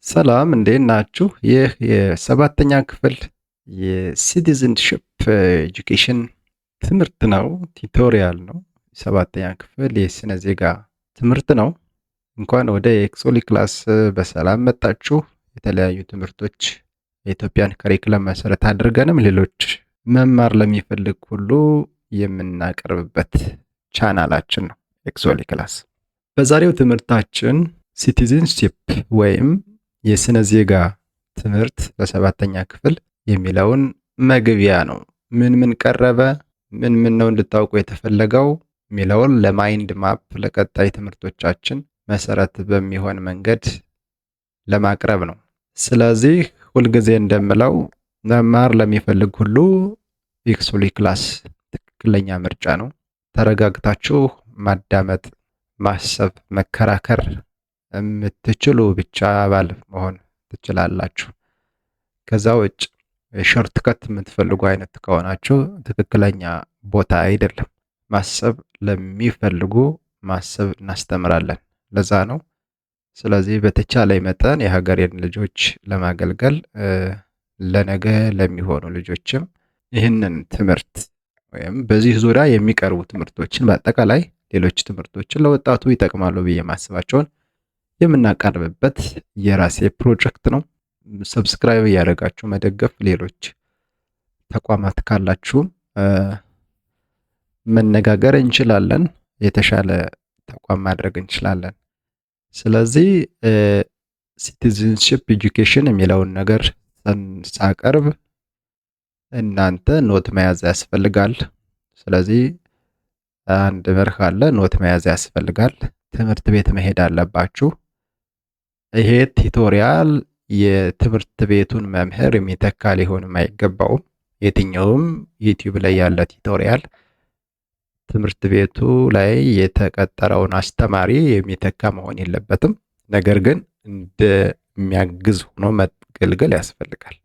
ሰላም እንዴት ናችሁ? ይህ የሰባተኛ ክፍል የሲቲዝንሺፕ ኤጁኬሽን ትምህርት ነው። ቲቶሪያል ነው። ሰባተኛ ክፍል የስነ ዜጋ ትምህርት ነው። እንኳን ወደ ኤክሶሊ ክላስ በሰላም መጣችሁ። የተለያዩ ትምህርቶች የኢትዮጵያን ከሪክለም መሰረት አድርገንም ሌሎች መማር ለሚፈልግ ሁሉ የምናቀርብበት ቻናላችን ነው ኤክሶሊ ክላስ። በዛሬው ትምህርታችን ሲቲዝንሺፕ ወይም የስነ ዜጋ ትምህርት ለሰባተኛ ክፍል የሚለውን መግቢያ ነው። ምን ቀረበ፣ ምን ነው እንድታውቁ የተፈለገው የሚለውን ለማይንድ ማፕ ለቀጣይ ትምህርቶቻችን መሰረት በሚሆን መንገድ ለማቅረብ ነው። ስለዚህ ሁልጊዜ እንደምለው መማር ለሚፈልግ ሁሉ ኤክሶሊ ክላስ ትክክለኛ ምርጫ ነው። ተረጋግታችሁ ማዳመጥ፣ ማሰብ፣ መከራከር የምትችሉ ብቻ አባል መሆን ትችላላችሁ። ከዛ ውጭ ሾርትከት የምትፈልጉ አይነት ከሆናችሁ ትክክለኛ ቦታ አይደለም። ማሰብ ለሚፈልጉ ማሰብ እናስተምራለን። ለዛ ነው። ስለዚህ በተቻለ መጠን የሀገሬን ልጆች ለማገልገል ለነገ ለሚሆኑ ልጆችም ይህንን ትምህርት ወይም በዚህ ዙሪያ የሚቀርቡ ትምህርቶችን በአጠቃላይ ሌሎች ትምህርቶችን ለወጣቱ ይጠቅማሉ ብዬ ማስባቸውን የምናቀርብበት የራሴ ፕሮጀክት ነው። ሰብስክራይብ እያደረጋችሁ መደገፍ፣ ሌሎች ተቋማት ካላችሁም መነጋገር እንችላለን። የተሻለ ተቋም ማድረግ እንችላለን። ስለዚህ ሲቲዝንሺፕ ኤጁኬሽን የሚለውን ነገር ሳቀርብ እናንተ ኖት መያዝ ያስፈልጋል። ስለዚህ አንድ መርህ አለ፣ ኖት መያዝ ያስፈልጋል። ትምህርት ቤት መሄድ አለባችሁ። ይሄ ቲቶሪያል የትምህርት ቤቱን መምህር የሚተካ ሊሆንም አይገባውም። የትኛውም ዩቲዩብ ላይ ያለ ቲቶሪያል ትምህርት ቤቱ ላይ የተቀጠረውን አስተማሪ የሚተካ መሆን የለበትም። ነገር ግን እንደሚያግዝ ሆኖ መገልገል ያስፈልጋል።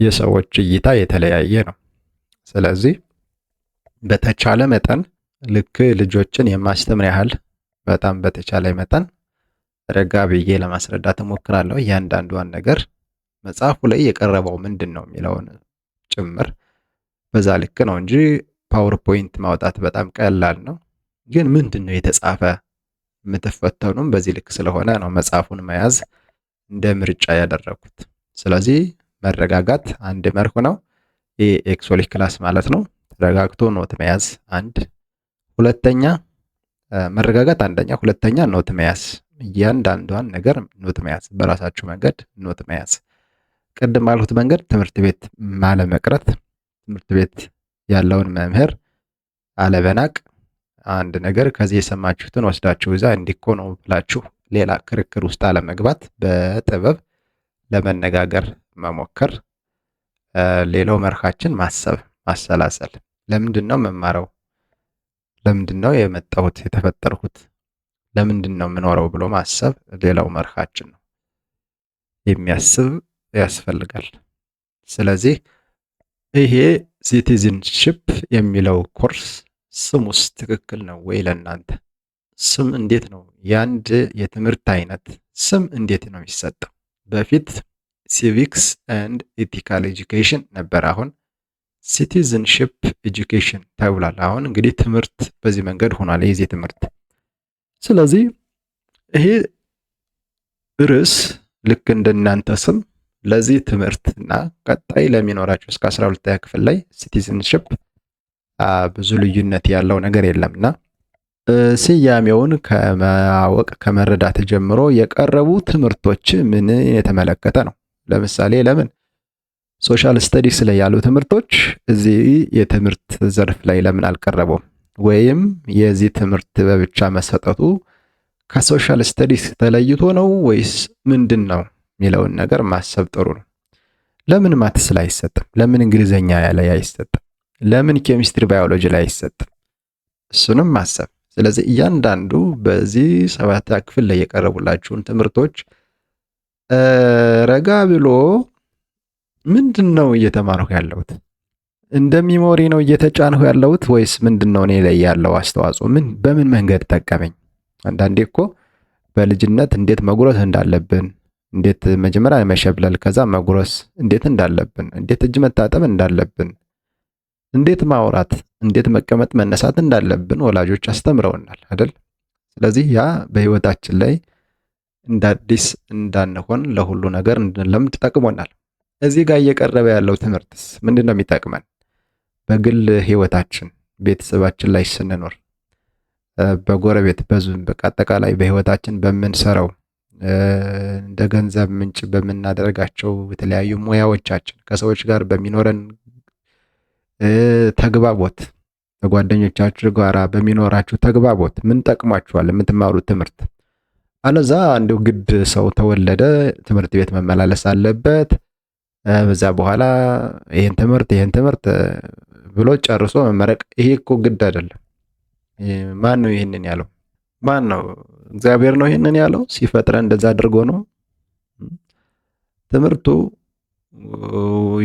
የሰዎች እይታ የተለያየ ነው። ስለዚህ በተቻለ መጠን ልክ ልጆችን የማስተምር ያህል በጣም በተቻለ መጠን ረጋ ብዬ ለማስረዳት እሞክራለሁ። እያንዳንዷን ነገር መጽሐፉ ላይ የቀረበው ምንድን ነው የሚለውን ጭምር በዛ ልክ ነው እንጂ ፓወርፖይንት ማውጣት በጣም ቀላል ነው። ግን ምንድን ነው የተጻፈ የምትፈተኑም በዚህ ልክ ስለሆነ ነው መጽሐፉን መያዝ እንደ ምርጫ ያደረኩት። ስለዚህ መረጋጋት አንድ መርህ ነው። ይህ ኤክሶሊ ክላስ ማለት ነው። ተረጋግቶ ኖት መያዝ አንድ፣ ሁለተኛ መረጋጋት አንደኛ፣ ሁለተኛ ኖት መያዝ፣ እያንዳንዷን ነገር ኖት መያዝ፣ በራሳችሁ መንገድ ኖት መያዝ። ቅድም ባልሁት መንገድ ትምህርት ቤት ማለመቅረት፣ ትምህርት ቤት ያለውን መምህር አለበናቅ፣ አንድ ነገር ከዚህ የሰማችሁትን ወስዳችሁ እዛ እንዲኮ ነው ብላችሁ ሌላ ክርክር ውስጥ አለመግባት፣ በጥበብ ለመነጋገር መሞከር። ሌላው መርሃችን ማሰብ፣ ማሰላሰል። ለምንድን ነው መማረው? ለምንድን ነው የመጣሁት የተፈጠርኩት? ለምንድን ነው የምኖረው ብሎ ማሰብ ሌላው መርሃችን ነው። የሚያስብ ያስፈልጋል። ስለዚህ ይሄ ሲቲዝንሺፕ የሚለው ኮርስ ስሙስ ትክክል ነው ወይ? ለእናንተ ስም እንዴት ነው? የአንድ የትምህርት አይነት ስም እንዴት ነው የሚሰጠው? በፊት ሲቪክስ ኤንድ ኢቲካል ኤጁኬሽን ነበር። አሁን ሲቲዝንሺፕ ኤጁኬሽን ተብሏል። አሁን እንግዲህ ትምህርት በዚህ መንገድ ሆኗል፣ የዚህ ትምህርት። ስለዚህ ይሄ ርዕስ ልክ እንደናንተ ስም ለዚህ ትምህርት እና ቀጣይ ለሚኖራቸው እስከ 12ኛ ክፍል ላይ ሲቲዝንሺፕ ብዙ ልዩነት ያለው ነገር የለምና ስያሜውን ከማወቅ ከመረዳት ጀምሮ የቀረቡ ትምህርቶች ምን የተመለከተ ነው። ለምሳሌ ለምን ሶሻል ስተዲስ ላይ ያሉ ትምህርቶች እዚህ የትምህርት ዘርፍ ላይ ለምን አልቀረቡም? ወይም የዚህ ትምህርት በብቻ መሰጠቱ ከሶሻል ስተዲስ ተለይቶ ነው ወይስ ምንድን ነው የሚለውን ነገር ማሰብ ጥሩ ነው። ለምን ማትስ ላይ አይሰጥም? ለምን እንግሊዘኛ ላይ አይሰጥም? ለምን ኬሚስትሪ ባዮሎጂ ላይ አይሰጥም? እሱንም ማሰብ። ስለዚህ እያንዳንዱ በዚህ 7ኛ ክፍል ላይ የቀረቡላችሁን ትምህርቶች ረጋ ብሎ ምንድን ነው እየተማርሁ ያለሁት? እንደ ሚሞሪ ነው እየተጫንሁ ያለሁት ወይስ ምንድን ነው እኔ ላይ ያለው አስተዋጽኦ? በምን መንገድ ጠቀመኝ? አንዳንዴ እኮ በልጅነት እንዴት መጉረስ እንዳለብን፣ እንዴት መጀመሪያ መሸብለል፣ ከዛ መጉረስ እንዴት እንዳለብን፣ እንዴት እጅ መታጠብ እንዳለብን፣ እንዴት ማውራት፣ እንዴት መቀመጥ መነሳት እንዳለብን ወላጆች አስተምረውናል አይደል? ስለዚህ ያ በህይወታችን ላይ እንደ አዲስ እንዳንሆን ለሁሉ ነገር እንድንለምድ ጠቅሞናል። እዚህ ጋር እየቀረበ ያለው ትምህርትስ ምንድን ነው የሚጠቅመን? በግል ህይወታችን ቤተሰባችን ላይ ስንኖር፣ በጎረቤት በቃ አጠቃላይ በህይወታችን በምንሰራው እንደ ገንዘብ ምንጭ በምናደርጋቸው የተለያዩ ሙያዎቻችን፣ ከሰዎች ጋር በሚኖረን ተግባቦት፣ ከጓደኞቻችሁ ጋር በሚኖራችሁ ተግባቦት ምን ጠቅሟችኋል? የምትማሩት ትምህርት አለዛ እንዲሁ ግድ ሰው ተወለደ ትምህርት ቤት መመላለስ አለበት፣ በዛ በኋላ ይሄን ትምህርት ብሎ ጨርሶ መመረቅ። ይሄ እኮ ግድ አይደለም። ማን ነው ይሄንን ያለው? ማን ነው? እግዚአብሔር ነው ይሄንን ያለው። ሲፈጥረን እንደዛ አድርጎ ነው። ትምህርቱ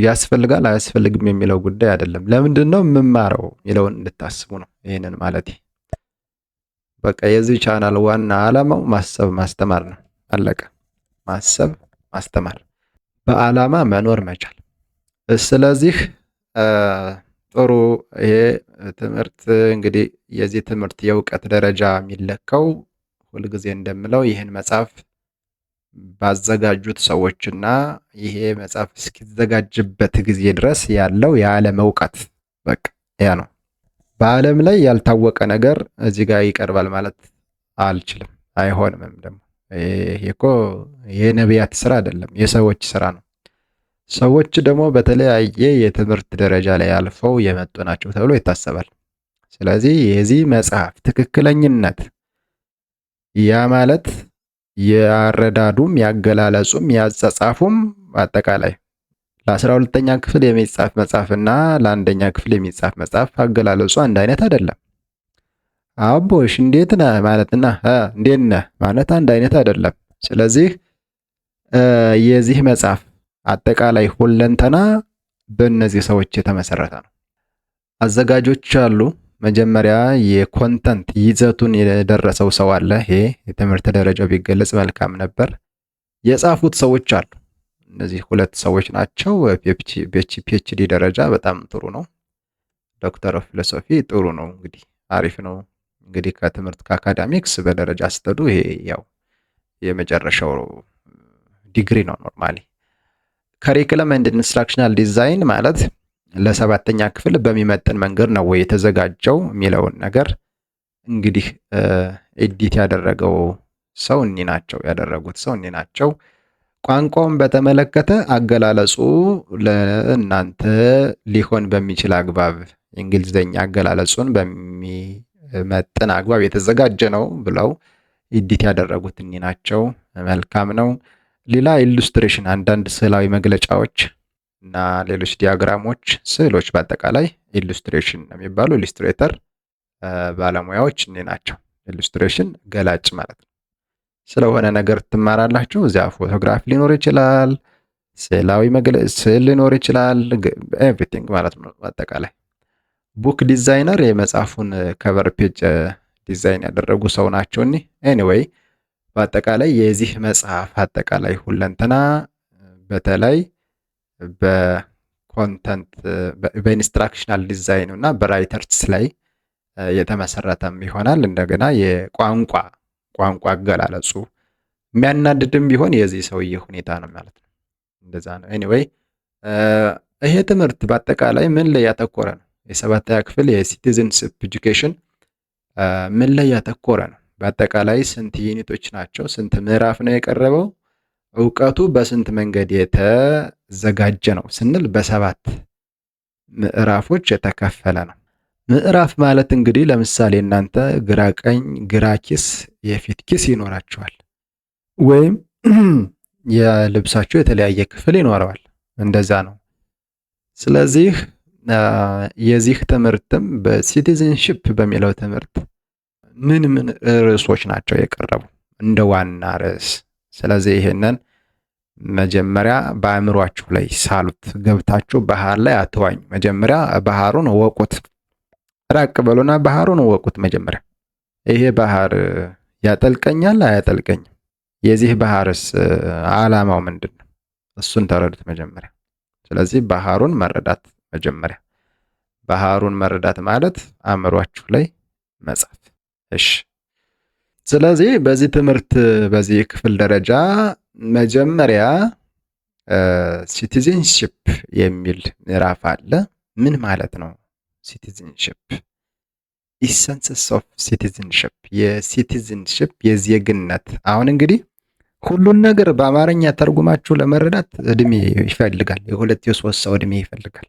ያስፈልጋል አያስፈልግም የሚለው ጉዳይ አይደለም። ለምንድን ነው የምማረው የሚለውን እንድታስቡ ነው ይሄንን ማለት። በቃ የዚህ ቻናል ዋና ዓላማው ማሰብ ማስተማር ነው። አለቀ። ማሰብ ማስተማር፣ በዓላማ መኖር መቻል። ስለዚህ ጥሩ። ይሄ ትምህርት እንግዲህ የዚህ ትምህርት የእውቀት ደረጃ የሚለካው ሁልጊዜ እንደምለው ይህን መጽሐፍ ባዘጋጁት ሰዎችና ይሄ መጽሐፍ እስኪዘጋጅበት ጊዜ ድረስ ያለው የዓለም እውቀት በቃ ያ ነው። በዓለም ላይ ያልታወቀ ነገር እዚህ ጋር ይቀርባል ማለት አልችልም፣ አይሆንም። ደግሞ ይሄ እኮ የነቢያት ስራ አይደለም፣ የሰዎች ስራ ነው። ሰዎች ደግሞ በተለያየ የትምህርት ደረጃ ላይ አልፈው የመጡ ናቸው ተብሎ ይታሰባል። ስለዚህ የዚህ መጽሐፍ ትክክለኝነት ያ ማለት ያረዳዱም ያገላለጹም ያጸጻፉም አጠቃላይ ለ12ኛ ክፍል የሚጻፍ መጽሐፍና ለአንደኛ ክፍል የሚጻፍ መጽሐፍ አገላለጹ አንድ አይነት አይደለም። አቦሽ እንዴት ነህ ማለትና እንዴት ነህ ማለት አንድ አይነት አይደለም። ስለዚህ የዚህ መጽሐፍ አጠቃላይ ሁለንተና በእነዚህ ሰዎች የተመሰረተ ነው። አዘጋጆች አሉ። መጀመሪያ የኮንተንት ይዘቱን የደረሰው ሰው አለ። ይሄ የትምህርት ደረጃው ቢገለጽ መልካም ነበር። የጻፉት ሰዎች አሉ። እነዚህ ሁለት ሰዎች ናቸው። ፒኤችዲ ደረጃ በጣም ጥሩ ነው። ዶክተር ኦፍ ፊሎሶፊ ጥሩ ነው። እንግዲህ አሪፍ ነው። እንግዲህ ከትምህርት ከአካዳሚክስ በደረጃ ስትሄዱ ይሄ ያው የመጨረሻው ዲግሪ ነው ኖርማሊ። ከሪክለም ኤንድ ኢንስትራክሽናል ዲዛይን ማለት ለሰባተኛ ክፍል በሚመጥን መንገድ ነው ወይ የተዘጋጀው የሚለውን ነገር እንግዲህ ኤዲት ያደረገው ሰው እኒ ናቸው፣ ያደረጉት ሰው እኒ ናቸው። ቋንቋውን በተመለከተ አገላለጹ ለእናንተ ሊሆን በሚችል አግባብ የእንግሊዝኛ አገላለጹን በሚመጥን አግባብ የተዘጋጀ ነው ብለው ኤዲት ያደረጉት እኒ ናቸው። መልካም ነው። ሌላ ኢሉስትሬሽን፣ አንዳንድ ስዕላዊ መግለጫዎች እና ሌሎች ዲያግራሞች፣ ስዕሎች በአጠቃላይ ኢሉስትሬሽን ነው የሚባሉ። ኢሉስትሬተር ባለሙያዎች እኔ ናቸው። ኢሉስትሬሽን ገላጭ ማለት ነው። ስለሆነ ነገር ትማራላችሁ። እዚያ ፎቶግራፍ ሊኖር ይችላል፣ ስዕላዊ ስዕል ሊኖር ይችላል፣ ኤቭሪቲንግ ማለት ነው በአጠቃላይ። ቡክ ዲዛይነር የመጽሐፉን ከቨር ፔጅ ዲዛይን ያደረጉ ሰው ናቸው እኒ። ኤኒዌይ በአጠቃላይ የዚህ መጽሐፍ አጠቃላይ ሁለንተና በተለይ በኮንተንት በኢንስትራክሽናል ዲዛይን እና በራይተርስ ላይ የተመሰረተም ይሆናል። እንደገና የቋንቋ አገላለጹ የሚያናድድም ቢሆን የዚህ ሰውዬ ሁኔታ ነው ማለት ነው። እንደዛ ነው። ኤኒዌይ ይሄ ትምህርት በአጠቃላይ ምን ላይ ያተኮረ ነው? የሰባተኛ ክፍል የሲቲዝንሽፕ ኤጁኬሽን ምን ላይ ያተኮረ ነው? በአጠቃላይ ስንት ዩኒቶች ናቸው? ስንት ምዕራፍ ነው የቀረበው? እውቀቱ በስንት መንገድ የተዘጋጀ ነው ስንል በ7 ምዕራፎች የተከፈለ ነው። ምዕራፍ ማለት እንግዲህ ለምሳሌ እናንተ ግራ ቀኝ፣ ግራ ኪስ፣ የፊት ኪስ ይኖራቸዋል። ወይም የልብሳቸው የተለያየ ክፍል ይኖረዋል። እንደዛ ነው። ስለዚህ የዚህ ትምህርትም በሲቲዝንሺፕ በሚለው ትምህርት ምን ርዕሶች ናቸው የቀረቡ እንደ ዋና ርዕስ? ስለዚህ ይሄንን መጀመሪያ በአእምሯችሁ ላይ ሳሉት። ገብታችሁ ባህር ላይ አትዋኙ። መጀመሪያ ባህሩን ወቁት። ራቅ በሉና ባህሩን ወቁት መጀመሪያ። ይሄ ባህር ያጠልቀኛል አያጠልቀኝም? የዚህ ባህርስ ዓላማው ምንድን ነው? እሱን ተረዱት መጀመሪያ። ስለዚህ ባህሩን መረዳት መጀመሪያ። ባህሩን መረዳት ማለት አእምሯችሁ ላይ መጻፍ። እሺ። ስለዚህ በዚህ ትምህርት በዚህ ክፍል ደረጃ መጀመሪያ ሲቲዝንሺፕ የሚል ምዕራፍ አለ። ምን ማለት ነው ሲቲዝንሺፕ? ኢሰንስስ ኦፍ ሲቲዝንሺፕ፣ የሲቲዝንሺፕ የዜግነት። አሁን እንግዲህ ሁሉን ነገር በአማርኛ ተርጉማችሁ ለመረዳት እድሜ ይፈልጋል። የሁለት የሶስት ሰው እድሜ ይፈልጋል።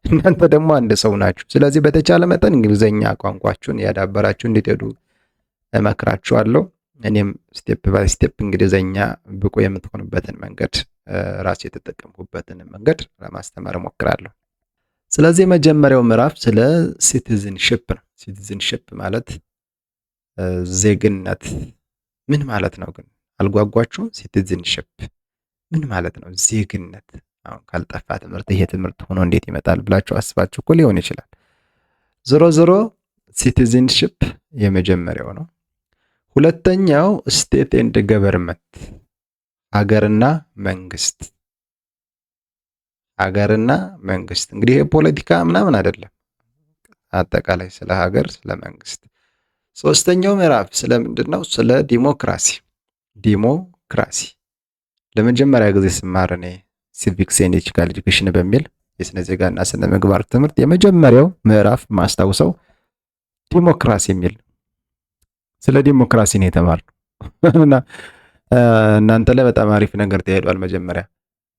እናንተ ደግሞ አንድ ሰው ናችሁ። ስለዚህ በተቻለ መጠን እንግሊዘኛ ቋንቋችሁን ያዳበራችሁ እንድትሄዱ እመክራችኋለሁ። እኔም ስቴፕ ባይ ስቴፕ እንግሊዘኛ ብቁ የምትሆኑበትን መንገድ ራሴ የተጠቀምኩበትን መንገድ ለማስተማር እሞክራለሁ። ስለዚህ የመጀመሪያው ምዕራፍ ስለ ሲቲዝንሺፕ ነው። ሲቲዝንሺፕ ማለት ዜግነት ምን ማለት ነው ግን? አልጓጓችሁም? ሲቲዝንሺፕ ምን ማለት ነው? ዜግነት። አሁን ካልጠፋ ትምህርት ይሄ ትምህርት ሆኖ እንዴት ይመጣል ብላችሁ አስባችሁ እኮ ሊሆን ይችላል። ዞሮ ዞሮ ሲቲዝንሺፕ የመጀመሪያው ነው። ሁለተኛው ስቴት ኤንድ ገቨርንመንት፣ ሀገርና መንግስት። ሀገርና መንግስት እንግዲህ የፖለቲካ ምናምን አይደለም፣ አጠቃላይ ስለ ሀገር፣ ስለ መንግስት። ሶስተኛው ምዕራፍ ስለምንድን ነው? ስለ ዲሞክራሲ። ዲሞክራሲ ለመጀመሪያ ጊዜ ስማር እኔ ሲቪክስ ኤንድ ኤቲካል ኤጁኬሽን በሚል የስነ ዜጋና ስነ ምግባር ትምህርት የመጀመሪያው ምዕራፍ ማስታውሰው ዲሞክራሲ የሚል ስለ ዲሞክራሲ ነው የተማርነው። እና እናንተ ላይ በጣም አሪፍ ነገር ተሄዷል።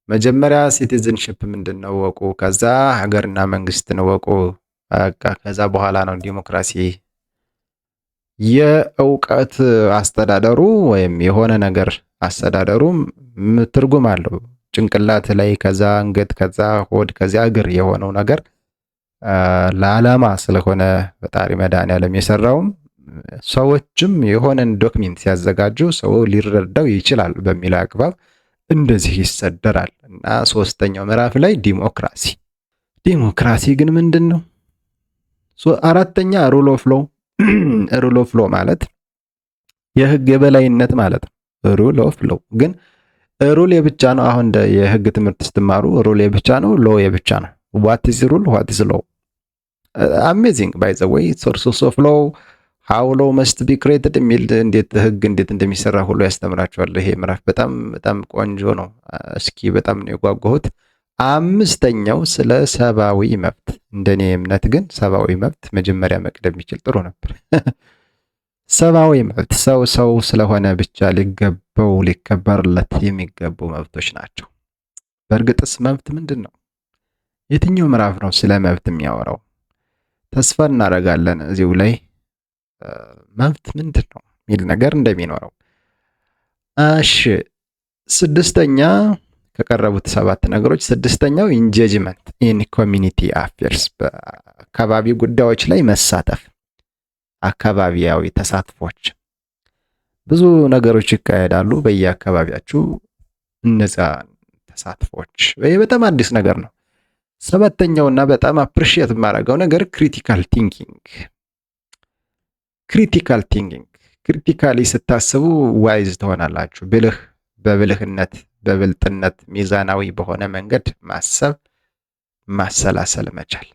መጀመሪያ ሲቲዝንሺፕ ምንድን ነው ወቁ። ከዛ ሀገርና መንግስትን ወቁ። ከዛ በኋላ ነው ዲሞክራሲ። የእውቀት አስተዳደሩ ወይም የሆነ ነገር አስተዳደሩ ትርጉም አለው። ጭንቅላት ላይ ከዛ አንገት፣ ከዛ ሆድ፣ ከዚያ እግር የሆነው ነገር ለዓላማ ስለሆነ ፈጣሪ መድኃኒዓለም የሰራውም ሰዎችም የሆነን ዶክሜንት ሲያዘጋጁ ሰው ሊረዳው ይችላል በሚል አግባብ እንደዚህ ይሰደራል። እና ሶስተኛው ምዕራፍ ላይ ዲሞክራሲ። ዲሞክራሲ ግን ምንድን ነው? አራተኛ ሩል ኦፍ ሎው። ሩል ኦፍ ሎው ማለት የህግ የበላይነት ማለት ነው። ሩል ኦፍ ሎው ግን ሩል የብቻ ነው። አሁን እንደ የህግ ትምህርት ስትማሩ ሩል የብቻ ነው፣ ሎው የብቻ ነው። ዋት ኢዝ ሩል ዋት ኢዝ ሎው? አሜዚንግ ባይ ዘ ዌይ ሶርስ ኦፍ ሎው ሃው ሎው መስት ቢ ክሬትድ የሚል እንዴት ህግ እንዴት እንደሚሰራ ሁሉ ያስተምራቸዋል። ይሄ ምዕራፍ በጣም በጣም ቆንጆ ነው። እስኪ በጣም ነው የጓጓሁት። አምስተኛው ስለ ሰብአዊ መብት። እንደኔ እምነት ግን ሰብአዊ መብት መጀመሪያ መቅደም ይችል ጥሩ ነበር። ሰብአዊ መብት ሰው ስለሆነ ብቻ ሊገባው ሊከበርለት የሚገቡ መብቶች ናቸው። በእርግጥስ መብት ምንድን ነው? የትኛው ምዕራፍ ነው ስለ መብት የሚያወራው? ተስፋ እናደርጋለን እዚሁ ላይ መብት ምንድን ነው የሚል ነገር እንደሚኖረው። እሺ፣ ስድስተኛ ከቀረቡት 7 ነገሮች ስድስተኛው ኢንጌጅመንት ኢን ኮሚኒቲ አፌርስ፣ በአካባቢ ጉዳዮች ላይ መሳተፍ። አካባቢያዊ ተሳትፎች ብዙ ነገሮች ይካሄዳሉ በየአካባቢያችሁ። እነዛ ተሳትፎች ይሄ በጣም አዲስ ነገር ነው። ሰባተኛውና በጣም አፕሪሺየት የማደርገው ነገር ክሪቲካል ቲንኪንግ። ክሪቲካል ቲንኪንግ ክሪቲካሊ ስታስቡ ዋይዝ ትሆናላችሁ። ብልህ፣ በብልህነት በብልጥነት ሚዛናዊ በሆነ መንገድ ማሰብ፣ ማሰላሰል መቻል።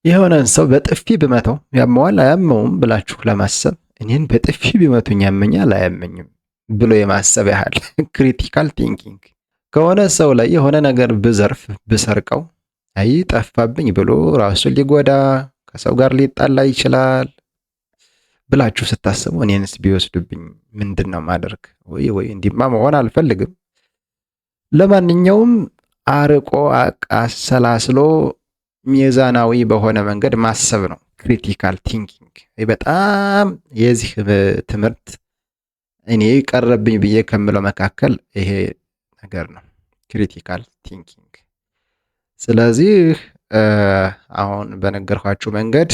የሆነን ሰው በጥፊ ብመተው ያመዋል አያመውም ብላችሁ ለማሰብ እኔን በጥፊ ቢመቱኝ ያመኛል አያመኝም ብሎ የማሰብ ያህል ክሪቲካል ቲንኪንግ። ከሆነ ሰው ላይ የሆነ ነገር ብዘርፍ ብሰርቀው አይ ጠፋብኝ ብሎ ራሱን ሊጎዳ ከሰው ጋር ሊጣላ ይችላል ብላችሁ ስታስቡ እኔንስ ቢወስዱብኝ ምንድነው ማድረግ? ወይ እንዲማ መሆን አልፈልግም። ለማንኛውም አርቆ አሰላስሎ ሚዛናዊ በሆነ መንገድ ማሰብ ነው ክሪቲካል ቲንኪንግ። በጣም የዚህ ትምህርት እኔ ቀረብኝ ብዬ ከምለው መካከል ይሄ ነገር ነው ክሪቲካል ቲንኪንግ። ስለዚህ አሁን በነገርኳችሁ መንገድ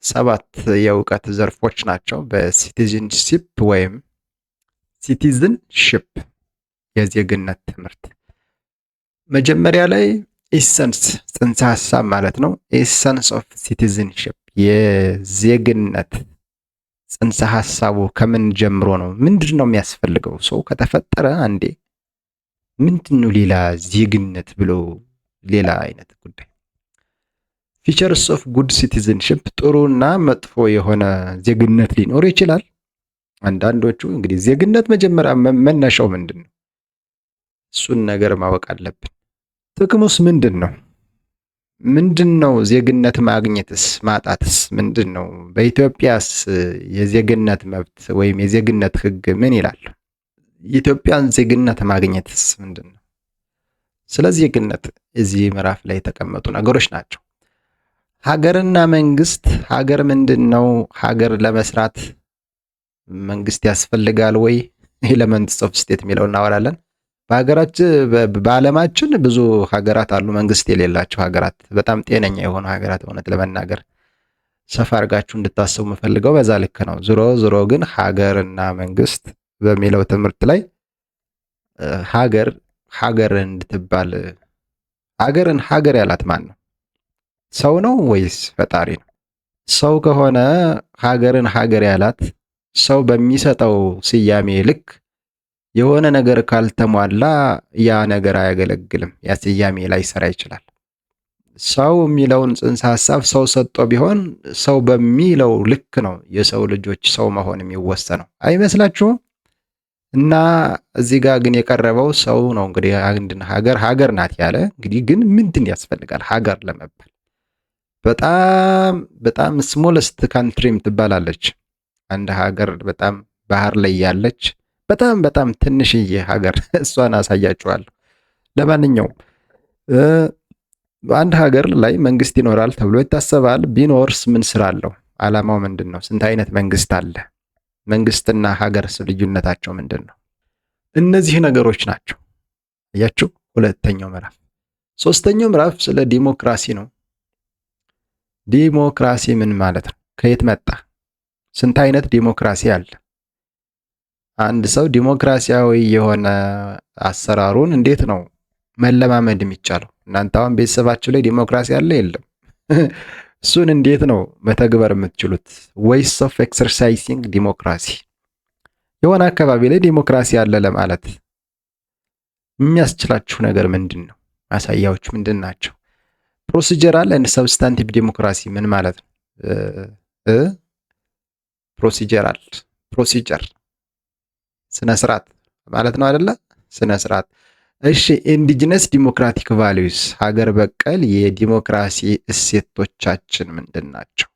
7 የእውቀት ዘርፎች ናቸው በሲቲዝንሺፕ ወይም ሲቲዝንሺፕ የዜግነት ትምህርት። መጀመሪያ ላይ ኢሰንስ ጽንሰ ሐሳብ ማለት ነው። ኢሰንስ ኦፍ ሲቲዝንሺፕ የዜግነት ጽንሰ ሐሳቡ ከምን ጀምሮ ነው? ምንድን ነው የሚያስፈልገው? ሰው ከተፈጠረ አንዴ ምንድን ነው ሌላ ዜግነት ብሎ ሌላ አይነት ጉዳይ። ፊቸርስ ኦፍ ጉድ ሲቲዝንሽፕ ጥሩና መጥፎ የሆነ ዜግነት ሊኖር ይችላል። አንዳንዶቹ እንግዲህ ዜግነት መጀመሪያ መነሻው ምንድን ነው? እሱን ነገር ማወቅ አለብን። ጥቅሙስ ምንድን ነው? ምንድን ነው ዜግነት ማግኘትስ ማጣትስ ምንድን ነው? በኢትዮጵያስ የዜግነት መብት ወይም የዜግነት ሕግ ምን ይላል? የኢትዮጵያን ዜግነት ማግኘትስ ምንድን ነው? ስለ ዜግነት እዚህ ምዕራፍ ላይ የተቀመጡ ነገሮች ናቸው። ሀገርና መንግስት። ሀገር ምንድን ነው? ሀገር ለመስራት መንግስት ያስፈልጋል ወይ? ኤለመንትስ ኦፍ ስቴት የሚለው እናወራለን። በዓለማችን ብዙ ሀገራት አሉ፣ መንግስት የሌላቸው ሀገራት፣ በጣም ጤነኛ የሆኑ ሀገራት። እውነት ለመናገር ሰፋ አድርጋችሁ እንድታስቡ የምፈልገው በዛ ልክ ነው። ዞሮ ግን ሀገርና መንግስት በሚለው ትምህርት ላይ ሀገር እንድትባል ሀገርን ሀገር ያላት ማን ነው? ሰው ነው ወይስ ፈጣሪ ነው? ሰው ከሆነ ሀገርን ሀገር ያላት ሰው በሚሰጠው ስያሜ ልክ የሆነ ነገር ካልተሟላ ያ ነገር አያገለግልም። ያ ስያሜ ላይሰራ ይችላል። ሰው የሚለውን ጽንሰ ሐሳብ ሰው ሰጥቶ ቢሆን ሰው በሚለው ልክ ነው የሰው ልጆች ሰው መሆን የሚወሰነው አይመስላችሁም? እና እዚህ ጋር ግን የቀረበው ሰው ነው። እንግዲህ አንድን ሀገር ናት ያለ እንግዲህ ግን ምንድን ያስፈልጋል ሀገር ለመባል? በጣም ስሞለስት ካንትሪም ትባላለች አንድ ሀገር፣ በጣም ባህር ላይ ያለች በጣም ትንሽዬ ሀገር እሷን አሳያችኋለሁ። ለማንኛውም በአንድ ሀገር ላይ መንግስት ይኖራል ተብሎ ይታሰባል። ቢኖርስ ምን ስራ አለው? ዓላማው ምንድን ነው? ስንት አይነት መንግስት አለ? መንግስትና ሀገርስ ልዩነታቸው ምንድን ነው? እነዚህ ነገሮች ናቸው። አያችሁ፣ ሁለተኛው ምዕራፍ። ሶስተኛው ምዕራፍ ስለ ዲሞክራሲ ነው። ዲሞክራሲ ምን ማለት ነው? ከየት መጣ? ስንት አይነት ዲሞክራሲ አለ? አንድ ሰው ዲሞክራሲያዊ የሆነ አሰራሩን እንዴት ነው መለማመድ የሚቻለው? እናንተ አሁን ቤተሰባችሁ ላይ ዲሞክራሲ አለ የለም? እሱን እንዴት ነው መተግበር የምትችሉት? ዌይስ ኦፍ ኤክሰርሳይሲንግ ዲሞክራሲ። የሆነ አካባቢ ላይ ዲሞክራሲ አለ ለማለት የሚያስችላችሁ ነገር ምንድን ነው? ማሳያዎች ምንድን ናቸው? ፕሮሲጀራል ኤንድ ሰብስታንቲቭ ዲሞክራሲ ምን ማለት ነው? ፕሮሲጀር ስነ ስርዓት ማለት ነው አይደለ? ስነ ስርዓት። እሺ፣ ኢንዲጂነስ ዲሞክራቲክ ቫሊዩስ ሀገር በቀል የዲሞክራሲ እሴቶቻችን ምንድን ናቸው?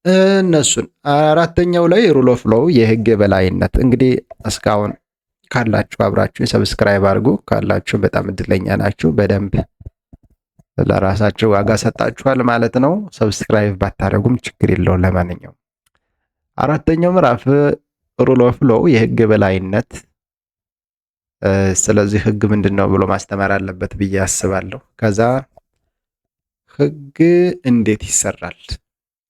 እነሱን። አራተኛው ላይ ሩል ኦፍ ሎው የህግ የበላይነት። እንግዲህ እስካሁን ካላችሁ አብራችሁ ሰብስክራይብ አድርጉ። ካላችሁ በጣም እድለኛ ናችሁ። በደንብ ለራሳችሁ ዋጋ ሰጣችኋል ማለት ነው። ሰብስክራይብ ባታደርጉም ችግር የለውም። ለማንኛውም አራተኛው ምዕራፍ ሩል ኦፍ ሎው የህግ የበላይነት። ስለዚህ ህግ ምንድን ነው ብሎ ማስተማር አለበት ብዬ አስባለሁ። ከዛ ህግ እንዴት ይሰራል?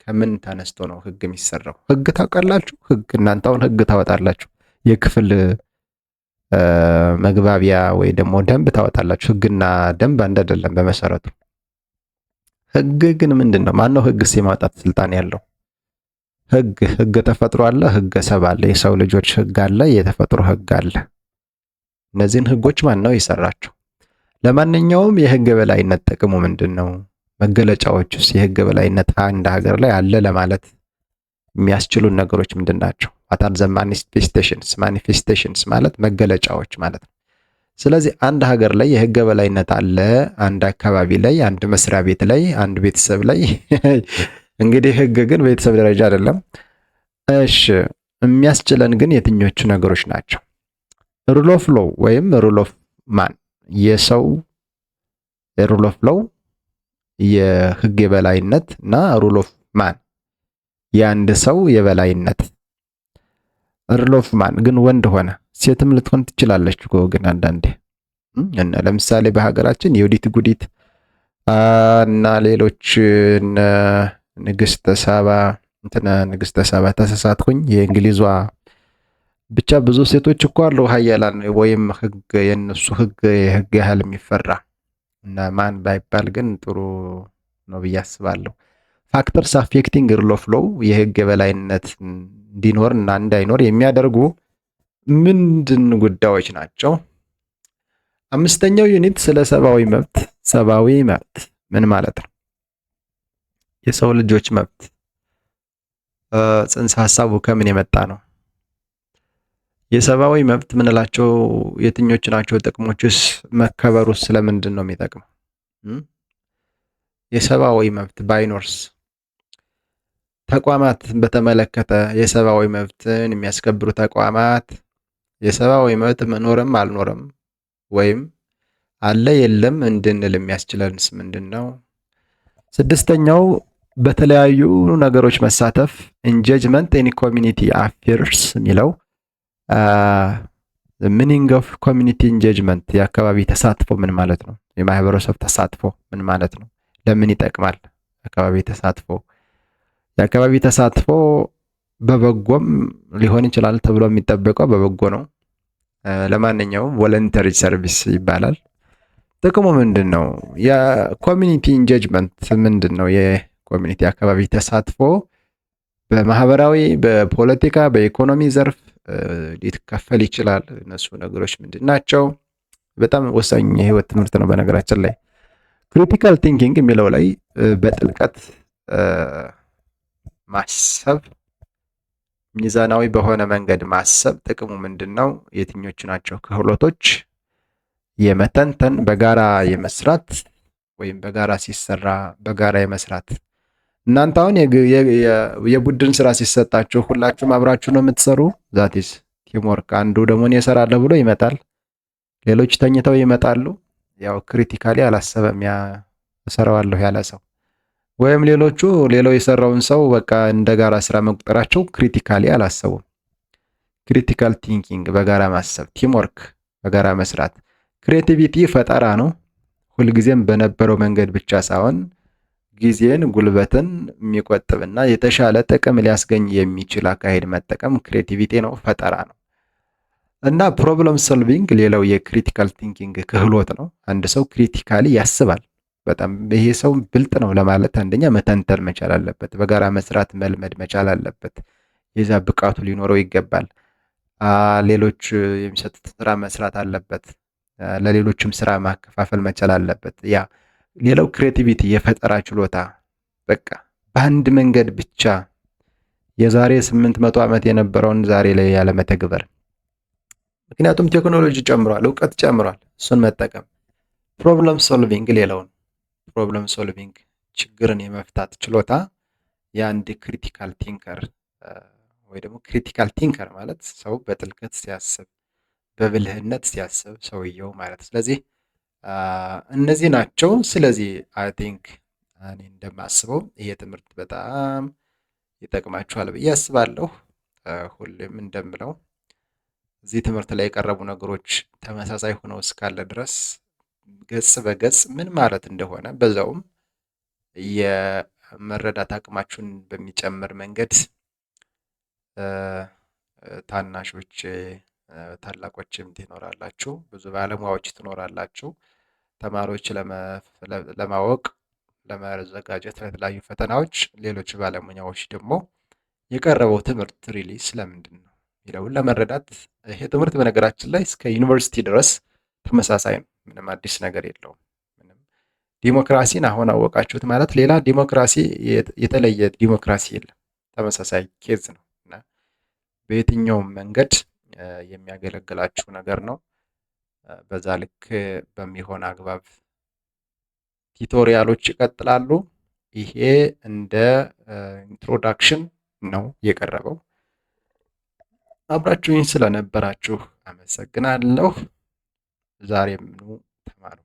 ከምን ተነስቶ ነው ህግ የሚሰራው? ህግ ታውቃላችሁ? ህግ እናንተ አሁን ህግ ታወጣላችሁ፣ የክፍል መግባቢያ ወይ ደግሞ ደንብ ታወጣላችሁ። ህግና ደንብ አንድ አይደለም በመሰረቱ። ህግ ግን ምንድን ነው? ማን ነው ህግስ የማውጣት ስልጣን ያለው? ህግ ተፈጥሮ አለ፣ ህገ ሰብ አለ። የሰው ልጆች ህግ አለ፣ የተፈጥሮ ህግ አለ። እነዚህን ህጎች ማን ነው የሰራቸው? ለማንኛውም የህግ የበላይነት ጥቅሙ ምንድን ነው? መገለጫዎቹስ? የህግ የበላይነት አንድ ሀገር ላይ አለ ለማለት የሚያስችሉን ነገሮች ምንድን ናቸው? አታር ዘ ማኒፌስቴሽንስ ማለት መገለጫዎች ማለት ነው። ስለዚህ አንድ ሀገር ላይ የህግ የበላይነት አለ፣ አንድ አካባቢ ላይ፣ አንድ መስሪያ ቤት ላይ፣ አንድ ቤተሰብ ላይ እንግዲህ ህግ ግን ቤተሰብ ደረጃ አይደለም። እሺ፣ የሚያስችለን ግን የትኞቹ ነገሮች ናቸው? ሩል ኦፍ ሎው ወይም ሩል ኦፍ ማን፣ የሰው ሩል ኦፍ ሎው የህግ የበላይነት እና ሩል ኦፍ ማን የአንድ ሰው የበላይነት። ሩል ኦፍ ማን ግን ወንድ ሆነ ሴትም ልትሆን ትችላለች እኮ ግን አንዳንዴ እና ለምሳሌ በሀገራችን የወዲት ጉዲት እና ሌሎች ንግስተ ሳባ ተሳሳትኩኝ፣ የእንግሊዟ ብቻ ብዙ ሴቶች እኮ አሉ ሀያላን፣ ወይም ህግ የነሱ ህግ የህግ ያህል የሚፈራ እና ማን ባይባል ግን ጥሩ ነው ብዬ አስባለሁ። ፋክተርስ አፌክቲንግ ሩል ኦፍ ሎው የህግ የበላይነት እንዲኖር እና እንዳይኖር የሚያደርጉ ምንድን ጉዳዮች ናቸው? አምስተኛው ዩኒት ስለ ሰብአዊ መብት። ሰብአዊ መብት ምን ማለት ነው? የሰው ልጆች መብት ጽንሰ ሀሳቡ ከምን የመጣ ነው? የሰብአዊ መብት ምንላቸው የትኞቹ ናቸው? ጥቅሞችስ? መከበሩስ ስለምንድን ነው የሚጠቅመው? የሰብአዊ መብት ባይኖርስ? ተቋማት በተመለከተ የሰብአዊ መብትን የሚያስከብሩ ተቋማት የሰብአዊ መብት መኖርም አልኖርም ወይም አለ የለም እንድንል የሚያስችለንስ ምንድን ነው? ስድስተኛው በተለያዩ ነገሮች መሳተፍ ኢንጌጅመንት ኢን ኮሚኒቲ አፌርስ የሚለው ሚኒንግ ኦፍ ኮሚኒቲ ኢንጌጅመንት የአካባቢ ተሳትፎ ምን ማለት ነው? የማህበረሰብ ተሳትፎ ምን ማለት ነው? ለምን ይጠቅማል? አካባቢ ተሳትፎ የአካባቢ ተሳትፎ በበጎም ሊሆን ይችላል ተብሎ የሚጠበቀው በበጎ ነው። ለማንኛውም ቮለንተሪ ሰርቪስ ይባላል። ጥቅሙ ምንድን ነው? የኮሚኒቲ ኢንጌጅመንት ምንድን ነው? የኮሚኒቲ አካባቢ ተሳትፎ በማህበራዊ፣ በፖለቲካ፣ በኢኮኖሚ ዘርፍ ሊከፈል ይችላል። እነሱ ነገሮች ምንድን ናቸው? በጣም ወሳኝ የህይወት ትምህርት ነው። በነገራችን ላይ ክሪቲካል ቲንኪንግ የሚለው ላይ በጥልቀት ማሰብ፣ ሚዛናዊ በሆነ መንገድ ማሰብ ጥቅሙ ምንድን ነው? የትኞቹ ናቸው ክህሎቶች? የመተንተን፣ በጋራ የመስራት ወይም በጋራ ሲሰራ በጋራ የመስራት። እናንተ አሁን የቡድን ስራ ሲሰጣችሁ ሁላችሁም አብራችሁ ነው የምትሰሩ። ዛቲስ ቲምወርክ። አንዱ ደግሞ እኔ እሰራለሁ ብሎ ይመጣል፣ ሌሎች ተኝተው ይመጣሉ። ያው ክሪቲካሊ አላሰበም ያ እሰራዋለሁ ያለ ሰው። ወይም ሌላው የሰራውን ሰው በቃ እንደ ጋራ ስራ መቁጠራቸው ክሪቲካሊ አላሰቡም። ክሪቲካል ቲንኪንግ በጋራ ማሰብ፣ ቲምወርክ በጋራ መስራት። ክሬቲቪቲ ፈጠራ ነው። ሁልጊዜም በነበረው መንገድ ብቻ ሳይሆን ጊዜን፣ ጉልበትን የሚቆጥብና የተሻለ ጥቅም ሊያስገኝ የሚችል አካሄድ መጠቀም ክሬቲቪቲ ነው፣ ፈጠራ ነው። እና ፕሮብለም ሶልቪንግ ሌላው የክሪቲካል ቲንኪንግ ክህሎት ነው። አንድ ሰው ክሪቲካሊ ያስባል። በጣም ይሄ ሰው ብልጥ ነው ለማለት አንደኛ መተንተን መቻል አለበት። በጋራ መስራት መልመድ መቻል አለበት። የዛ ብቃቱ ሊኖረው ይገባል። ሌሎች የሚሰጡት ስራ መስራት አለበት። ለሌሎችም ስራ ማከፋፈል መቻል አለበት። ያ ሌላው ክሬቲቪቲ የፈጠራ ችሎታ። በቃ በአንድ መንገድ ብቻ የዛሬ 800 ዓመት የነበረውን ዛሬ ላይ ያለ መተግበር። ምክንያቱም ቴክኖሎጂ ጨምሯል፣ እውቀት ጨምሯል። እሱን መጠቀም። ፕሮብለም ሶልቪንግ ሌላውን ፕሮብለም ሶልቪንግ ችግርን የመፍታት ችሎታ የአንድ ክሪቲካል ቲንከር ወይ ደግሞ ክሪቲካል ቲንከር ማለት ሰው በጥልቀት ሲያስብ በብልህነት ሲያስብ ሰውየው ማለት። ስለዚህ እነዚህ ናቸው። ስለዚህ አይ ቲንክ እኔ እንደማስበው ይሄ ትምህርት በጣም ይጠቅማችኋል ብዬ አስባለሁ። ሁሌም እንደምለው እዚህ ትምህርት ላይ የቀረቡ ነገሮች ተመሳሳይ ሆነው እስካለ ድረስ ገጽ በገጽ ምን ማለት እንደሆነ በዛውም የመረዳት አቅማችሁን በሚጨምር መንገድ ታናሾች ታላቆችም ትኖራላችሁ፣ ብዙ ባለሙያዎች ትኖራላችሁ። ተማሪዎች ለማወቅ ለመዘጋጀት ለተለያዩ ፈተናዎች፣ ሌሎች ባለሙያዎች ደግሞ የቀረበው ትምህርት ሪሊ ስለምንድን ነው የሚለውን ለመረዳት ይሄ ትምህርት በነገራችን ላይ እስከ ዩኒቨርሲቲ ድረስ ተመሳሳይ ነው። ምንም አዲስ ነገር የለውም። ምንም ዲሞክራሲን አሁን አወቃችሁት ማለት ሌላ ዲሞክራሲ የተለየ ዲሞክራሲ የለም። ተመሳሳይ ኬዝ ነው እና በየትኛውም መንገድ የሚያገለግላችሁ ነገር ነው። በዛ ልክ በሚሆን አግባብ ቲቶሪያሎች ይቀጥላሉ። ይሄ እንደ ኢንትሮዳክሽን ነው የቀረበው። አብራችሁኝ ስለነበራችሁ አመሰግናለሁ። ዛሬም ኑ ተማሩ።